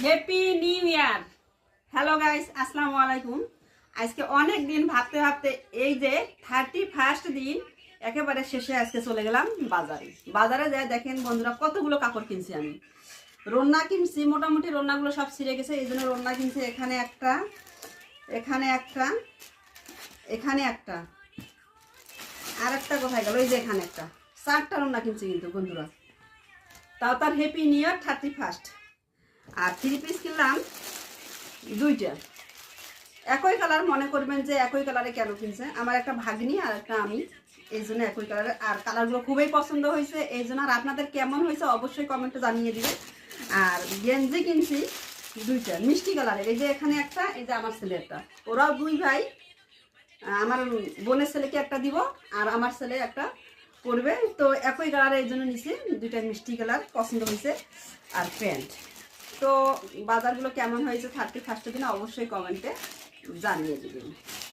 Happy new year. Hello guys, আসসালামু আলাইকুম। আজকে অনেক দিন ভাবতে ভাবতে এই যে 31st দিন একেবারে শেষে আজকে চলে গেলাম বাজারে। বাজারে যাই দেখেন বন্ধুরা কতগুলো কাপড় কিনছি আমি। রন্না কিনছি, মোটামুটি রন্নাগুলো সব ছিঁড়ে গেছে, এই জন্য রন্না কিনছি। এখানে একটা, এখানে একটা, এখানে একটা, আর একটা কোথায় গেল, এই যে এখানে একটা, 4টা রন্না কিনছি কিন্তু বন্ধুরা। তাও তার হ্যাপি নিউ ইয়ার 31st। আর 3 পিস কিনলাম 2টা, একই কালার। মনে করবেন যে একই কালারে কেন কিনছে, আমার একটা ভাগ্নি আর একটা আমি, এই জন্য একই কালারের। আর কালারগুলো খুবই পছন্দ হয়েছে এই জন্য। আর আপনাদের কেমন হয়েছে অবশ্যই কমেন্টে জানিয়ে দিবেন। আর গেঞ্জি কিনছি 2টা মিষ্টি কালারের, এই যে এখানে একটা, এই যে আমার ছেলে একটা। ওরাও 2 ভাই, আমার বোনের ছেলেকে একটা দিব আর আমার ছেলে একটা পরবে, তো একই কালারে এই জন্য নিছি। 2টা মিষ্টি কালার পছন্দ হয়েছে। আর প্যান্ট। তো বাজারগুলো কেমন হয়েছে 31st দিনে অবশ্যই কমেন্টে জানিয়ে দেবেন।